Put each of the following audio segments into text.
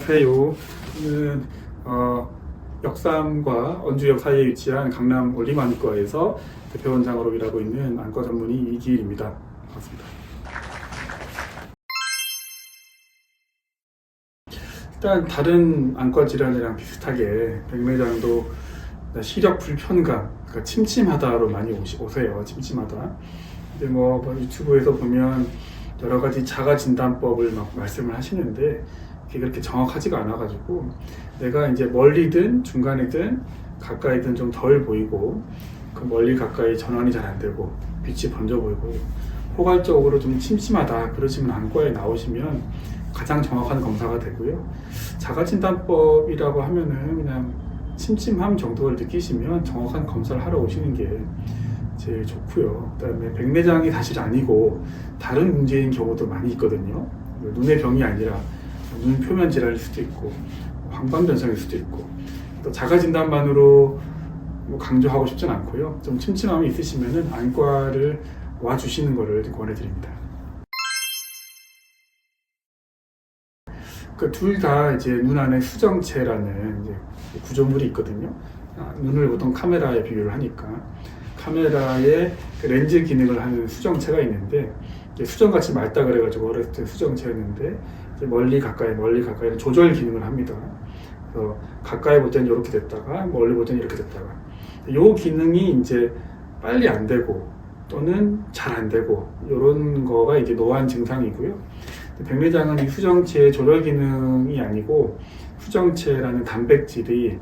안녕하세요. 저는 역삼과 언주역 사이에 위치한 강남 올림안과에서 대표원장으로 일하고 있는 안과 전문의 이기일입니다. 반갑습니다. 일단 다른 안과 질환이랑 비슷하게 백내장도 시력 불편감, 그러니까 침침하다로 많이 오세요. 침침하다. 근데 뭐 유튜브에서 보면 여러 가지 자가 진단법을 막 말씀을 하시는데 그게 그렇게 정확하지가 않아가지고 내가 이제 멀리든 중간이든 가까이든 좀 덜 보이고 그 멀리 가까이 전환이 잘 안 되고 빛이 번져 보이고 포괄적으로 좀 침침하다 그러시면 안과에 나오시면 가장 정확한 검사가 되고요. 자가 진단법이라고 하면은 그냥 침침함 정도를 느끼시면 정확한 검사를 하러 오시는 게 제일 좋고요. 그다음에 백내장이 사실 아니고 다른 문제인 경우도 많이 있거든요. 눈의 병이 아니라 눈 표면 질환일 수도 있고 황반 변성일 수도 있고 또 자가 진단만으로 뭐 강조하고 싶진 않고요. 좀 침침함이 있으시면은 안과를 와 주시는 것을 권해드립니다. 그 둘 다 이제 눈 안에 수정체라는 이제 구조물이 있거든요. 눈을 보통 카메라에 비교를 하니까 카메라에 그 렌즈 기능을 하는 수정체가 있는데 수정같이 맑다 그래가지고 어렸을 때 수정체였는데 멀리 가까이는 조절 기능을 합니다. 그래서 가까이 볼 때는 이렇게 됐다가 멀리 볼 때는 이렇게 됐다가 이 기능이 이제 빨리 안 되고 또는 잘 안 되고 이런 거가 이제 노안 증상이고요. 백내장은 이 수정체의 조절 기능이 아니고 수정체라는 단백질이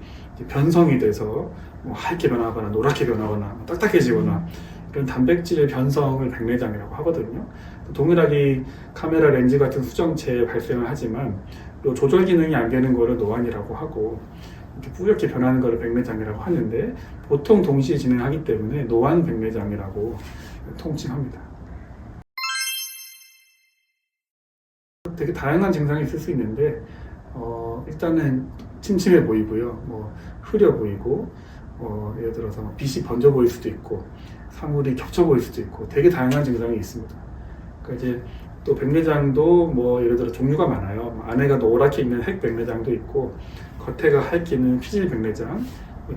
변성이 돼서 뭐 하얗게 변하거나 노랗게 변하거나 딱딱해지거나 이런 단백질의 변성을 백내장이라고 하거든요. 동일하게 카메라 렌즈 같은 수정체에 발생을 하지만 이 조절 기능이 안 되는 거를 노안이라고 하고 이렇게 뿌옇게 변하는 거를 백내장이라고 하는데 보통 동시에 진행하기 때문에 노안 백내장이라고 통칭합니다. 되게 다양한 증상이 있을 수 있는데 일단은 침침해 보이고요, 뭐 흐려 보이고 예를 들어서 빛이 번져 보일 수도 있고 사물이 겹쳐 보일 수도 있고 되게 다양한 증상이 있습니다. 그러니까 이제 또 백내장도 뭐 예를 들어 종류가 많아요. 안에가 노랗게 있는 핵 백내장도 있고 겉에가 하얗게 있는 피질 백내장,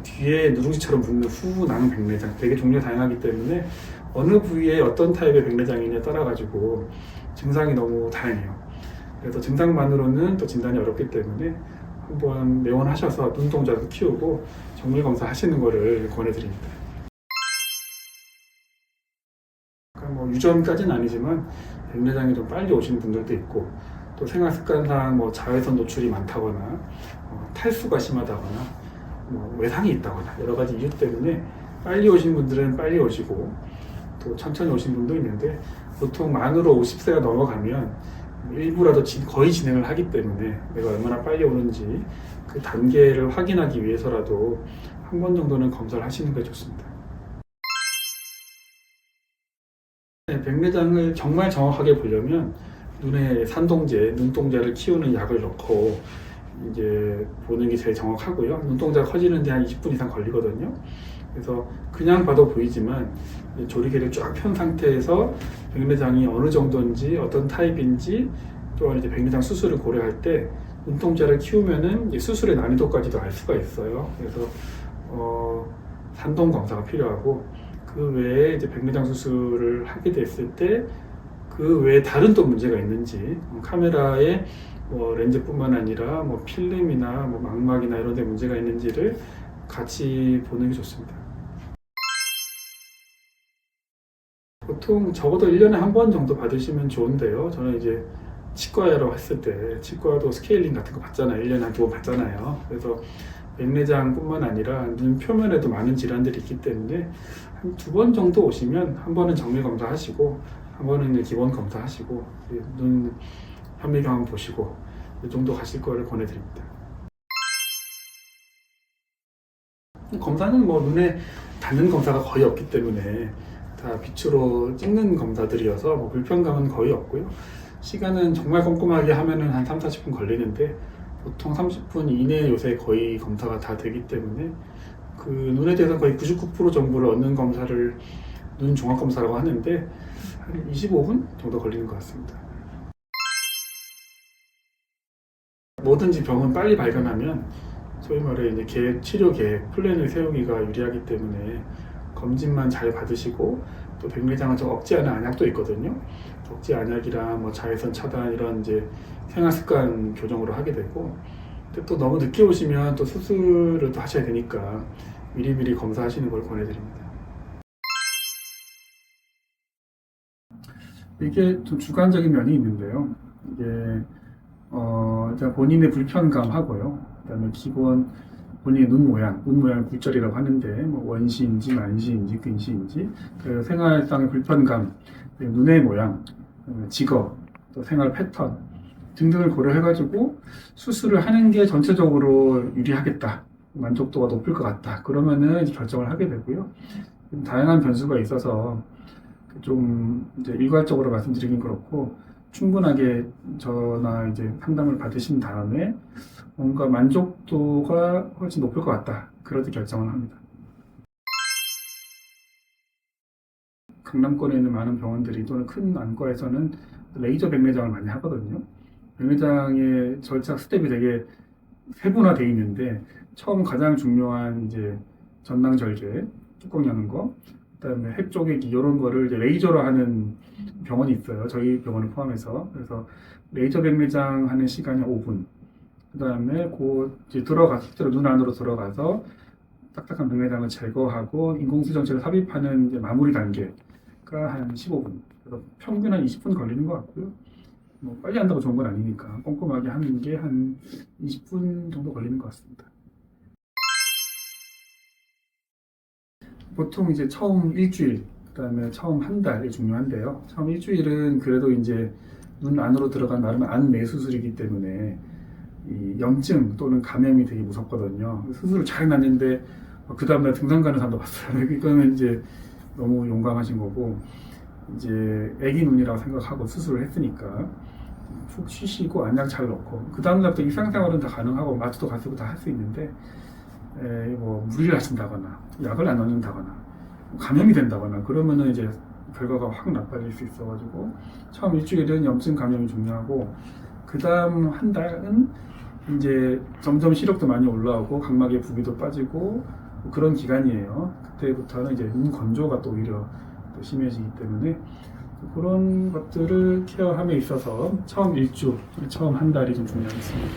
뒤에 누룽지처럼 붙는 후낭 백내장 되게 종류가 다양하기 때문에 어느 부위에 어떤 타입의 백내장이냐에 따라 가지고 증상이 너무 다양해요. 그래서 증상만으로는 또 진단이 어렵기 때문에 한번 내원하셔서 눈동자도 키우고 정밀 검사 하시는 거를 권해드립니다. 그러니까 뭐 유전까지는 아니지만 백내장이 좀 빨리 오시는 분들도 있고 또 생활 습관상 뭐 자외선 노출이 많다거나 탈수가 심하다거나 뭐 외상이 있다거나 여러 가지 이유 때문에 빨리 오신 분들은 빨리 오시고 또 천천히 오신 분도 있는데 보통 만으로 50세가 넘어가면 일부라도 거의 진행을 하기 때문에 내가 얼마나 빨리 오는지 그 단계를 확인하기 위해서라도 한 번 정도는 검사를 하시는 게 좋습니다. 백내장을 정말 정확하게 보려면 눈에 산동제, 눈동자를 키우는 약을 넣고 이제 보는 게 제일 정확하고요. 눈동자가 커지는데 한 20분 이상 걸리거든요. 그래서 그냥 봐도 보이지만 조리개를 쫙 편 상태에서 백내장이 어느 정도인지 어떤 타입인지 또한 이제 백내장 수술을 고려할 때 눈동자를 키우면은 이제 수술의 난이도까지도 알 수가 있어요. 그래서 산동 검사가 필요하고 그 외에 이제 백내장 수술을 하게 됐을 때 그 외에 다른 또 문제가 있는지 카메라에 뭐 렌즈뿐만 아니라 뭐 필름이나 뭐 망막이나 이런 데 문제가 있는지를 같이 보는 게 좋습니다. 보통 적어도 1년에 한 번 정도 받으시면 좋은데요. 저는 이제 치과라고 했을 때 치과도 스케일링 같은 거 받잖아요. 1년에 한 2번 받잖아요. 그래서 백내장뿐만 아니라 눈 표면에도 많은 질환들이 있기 때문에 한 2번 정도 오시면 한 번은 정밀 검사 하시고 한 번은 기본 검사 하시고 눈 현미경 한번 보시고 이 정도 가실 거를 권해드립니다. 검사는 뭐 눈에 닿는 검사가 거의 없기 때문에 다 빛으로 찍는 검사들이어서 뭐 불편감은 거의 없고요. 시간은 정말 꼼꼼하게 하면은 한 3, 40분 걸리는데 보통 30분 이내에 요새 거의 검사가 다 되기 때문에 그 눈에 대해서 거의 99% 정보를 얻는 검사를 눈 종합 검사라고 하는데 한 25분 정도 걸리는 것 같습니다. 뭐든지 병은 빨리 발견하면 소위 말해 이제 치료 계획, 플랜을 세우기가 유리하기 때문에 검진만 잘 받으시고 또 백내장은 좀 억제하는 안약도 있거든요. 억제 안약이랑 뭐 자외선 차단 이런 이제 생활 습관 교정으로 하게 되고 근데 또 너무 늦게 오시면 또 수술을 또 하셔야 되니까 미리미리 검사하시는 걸 권해드립니다. 이게 좀 주관적인 면이 있는데요. 이게 일단 본인의 불편감하고요. 그다음에 기본 본인의 눈 모양 굴절이라고 하는데 뭐 원시인지 만시인지 근시인지 그 생활상의 불편감, 눈의 모양, 직업, 또 생활 패턴 등등을 고려해가지고 수술을 하는 게 전체적으로 유리하겠다, 만족도가 높을 것 같다. 그러면은 이제 결정을 하게 되고요. 다양한 변수가 있어서 좀 이제 일괄적으로 말씀드리긴 그렇고 충분하게 저나 이제 상담을 받으신 다음에 뭔가 만족도가 훨씬 높을 것 같다. 그럴 때 결정을 합니다. 강남권에 있는 많은 병원들이 또는 큰 안과에서는 레이저 백내장을 많이 하거든요. 백내장의 절차 스텝이 되게 세분화되어 있는데 처음 가장 중요한 이제 전낭절개, 뚜껑 여는 거, 그다음에 핵 쪼개기 이런 거를 이제 레이저로 하는 병원이 있어요. 저희 병원을 포함해서. 그래서 레이저 백내장 하는 시간이 5분. 그다음에 이제 실제로 눈 안으로 들어가서 딱딱한 백내장을 제거하고 인공수정체를 삽입하는 이제 마무리 단계가 한 15분. 그래서 평균 한 20분 걸리는 것 같고요. 뭐 빨리 한다고 좋은 건 아니니까 꼼꼼하게 하는 게 한 20분 정도 걸리는 것 같습니다. 보통 이제 처음 일주일, 그다음에 처음 한 달이 중요한데요. 처음 일주일은 그래도 이제 눈 안으로 들어간 나름의 안내 수술이기 때문에 이 염증 또는 감염이 되게 무섭거든요. 수술을 잘 해놨는데 그 다음날 등산 가는 사람도 봤어요. 이거는 이제 너무 용감하신 거고 이제 애기 눈이라고 생각하고 수술을 했으니까 푹 쉬시고 안약 잘 넣고 그 다음날부터 일상생활은 다 가능하고 마트도 가시고 다 할 수 있는데 뭐 무리를 하신다거나 약을 안 넣는다거나 감염이 된다거나 그러면은 이제 결과가 확 나빠질 수 있어가지고 처음 일주일은 염증 감염이 중요하고 그 다음 한 달은 이제 점점 시력도 많이 올라오고 각막의 부비도 빠지고 그런 기간이에요. 그때부터는 이제 눈 건조가 또 오히려 또 심해지기 때문에 그런 것들을 케어함에 있어서 처음 일주, 처음 한 달이 좀 중요하겠습니다.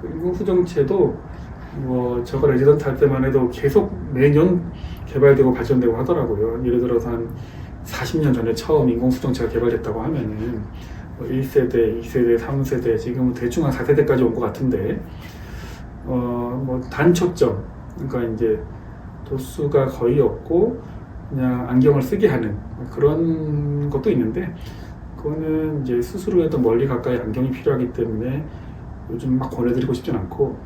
그 인공수정체도 뭐 저가 레지던트 할 때만 해도 계속 매년 개발되고 발전되고 하더라고요. 예를 들어서 한 40년 전에 처음 인공수정체가 개발됐다고 하면은 1세대, 2세대, 3세대, 지금은 대충 한 4세대까지 온 것 같은데 뭐 단초점, 그러니까 이제 도수가 거의 없고 그냥 안경을 쓰게 하는 그런 것도 있는데 그거는 이제 수술을 해도 멀리 가까이 안경이 필요하기 때문에 요즘 막 권해드리고 싶진 않고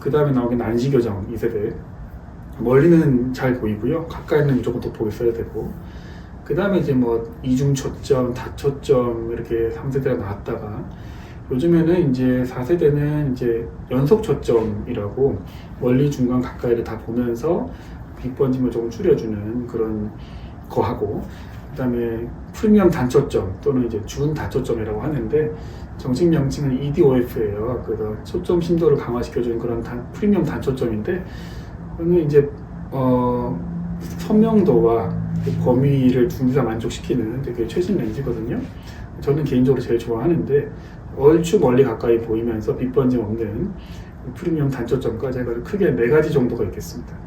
그 다음에 나오긴 안시교정 2세대 멀리는 잘 보이고요. 가까이는 무조건 돋보기 써야 되고 그 다음에 이제 뭐 이중초점, 다초점 이렇게 3세대가 나왔다가 요즘에는 이제 4세대는 이제 연속초점이라고 멀리 중간 가까이를 다 보면서 빛 번짐을 조금 줄여주는 그런 거 하고 그 다음에 프리미엄 단초점 또는 이제 준 다초점이라고 하는데 정식 명칭은 EDOF예요. 그래서 초점 심도를 강화시켜주는 그런 프리미엄 단초점인데 그러면 이제 선명도와 범위를 둘 다 만족시키는 되게 최신 렌즈거든요. 저는 개인적으로 제일 좋아하는데 얼추 멀리 가까이 보이면서 빛 번짐 없는 프리미엄 단초점까지 해가지고 크게 4가지 정도가 있겠습니다.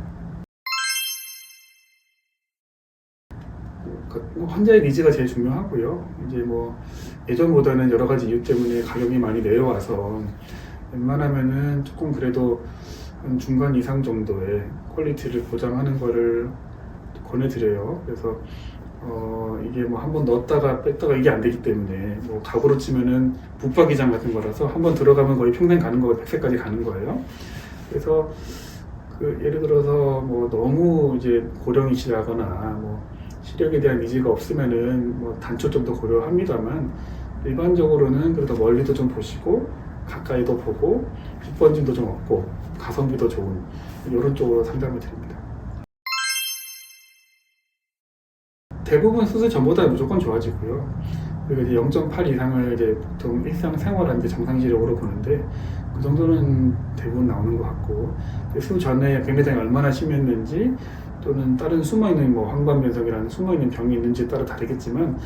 환자의 니즈가 제일 중요하고요. 이제 뭐 예전보다는 여러 가지 이유 때문에 가격이 많이 내려와서 웬만하면은 조금 그래도 한 중간 이상 정도의 퀄리티를 보장하는 거를 권해드려요. 그래서 이게 뭐 한번 넣었다가 뺐다가 이게 안 되기 때문에 뭐 가구로 치면은 붙박이장 같은 거라서 한번 들어가면 거의 평생 가는 거고 100세까지 가는 거예요. 그래서 그 예를 들어서 뭐 너무 이제 고령이시라거나 뭐 시력에 대한 니즈가 없으면은 뭐 단초점도 고려합니다만 일반적으로는 그래도 멀리도 좀 보시고 가까이도 보고 빛번짐도 좀 없고 가성비도 좋은 이런 쪽으로 상담을 드립니다. 대부분 수술 전보다 무조건 좋아지고요. 그리고 이제 0.8 이상을 이제 보통 일상생활한 이제 정상 시력으로 보는데 그 정도는 대부분 나오는 것 같고, 수 전에 백내장이 얼마나 심했는지 또는 다른 숨어있는 뭐 황반변성이라는 숨어있는 병이 있는지에 따라 다르겠지만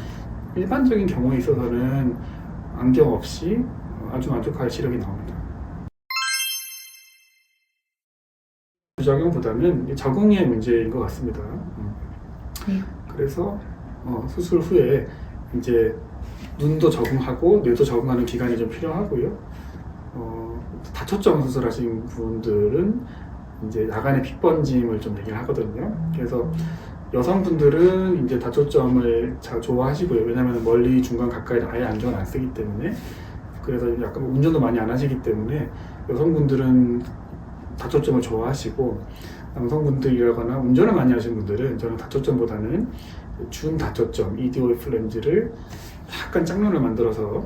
일반적인 경우에 있어서는 안경 없이 아주 만족할 시력이 나옵니다. 부작용보다는 적응의 문제인 것 같습니다. 그래서 수술 후에 이제 눈도 적응하고 뇌도 적응하는 기간이 좀 필요하고요. 다초점 수술하신 분들은 이제 야간에 피 번짐을 좀 얘기를 하거든요. 그래서 여성분들은 이제 다초점을 좋아하시고요. 왜냐하면 멀리 중간 가까이 아예 안경을 안 쓰기 때문에, 그래서 약간 운전도 많이 안 하시기 때문에 여성분들은 다초점을 좋아하시고, 남성분들이라거나 운전을 많이 하시는 분들은 저는 다초점보다는 준 다초점 EDOF 렌즈를 약간 짝눈을 만들어서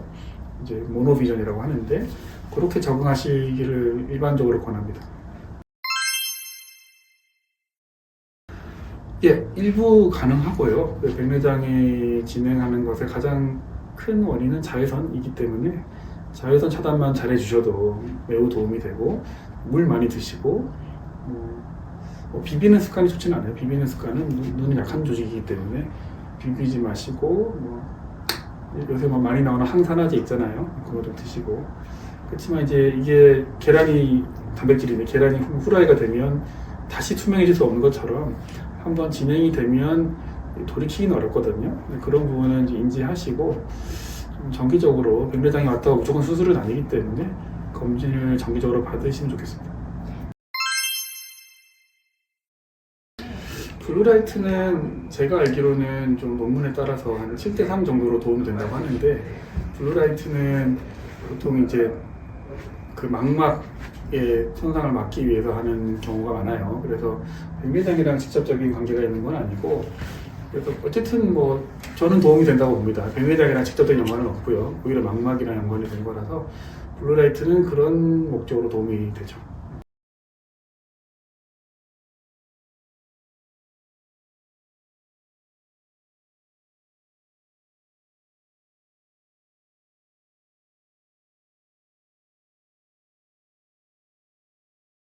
이제 모노비전이라고 하는데 그렇게 적응하시기를 일반적으로 권합니다. 예, 일부 가능하고요. 백내장이 진행하는 것의 가장 큰 원인은 자외선이기 때문에 자외선 차단만 잘 해주셔도 매우 도움이 되고, 물 많이 드시고, 비비는 습관이 좋지는 않아요. 비비는 습관은 눈이 약한 조직이기 때문에 비비지 마시고, 요새 많이 나오는 항산화제 있잖아요. 그거 좀 드시고. 그렇지만 이제 이게 계란이 단백질인데 계란이 후라이가 되면 다시 투명해질 수 없는 것처럼 한번 진행이 되면 돌이키기는 어렵거든요. 그런 부분은 이제 인지하시고 좀 정기적으로 백내장이 왔다고 무조건 수술은 아니기 때문에 검진을 정기적으로 받으시면 좋겠습니다. 블루라이트는 제가 알기로는 좀 논문에 따라서 한 7대3 정도로 도움이 된다고 하는데, 블루라이트는 보통 이제 그 망막의 손상을 막기 위해서 하는 경우가 많아요. 그래서 백내장이랑 직접적인 관계가 있는 건 아니고, 그래서 어쨌든 뭐 저는 도움이 된다고 봅니다. 백내장이랑 직접적인 연관은 없고요. 오히려 망막이랑 연관이 된 거라서 블루라이트는 그런 목적으로 도움이 되죠.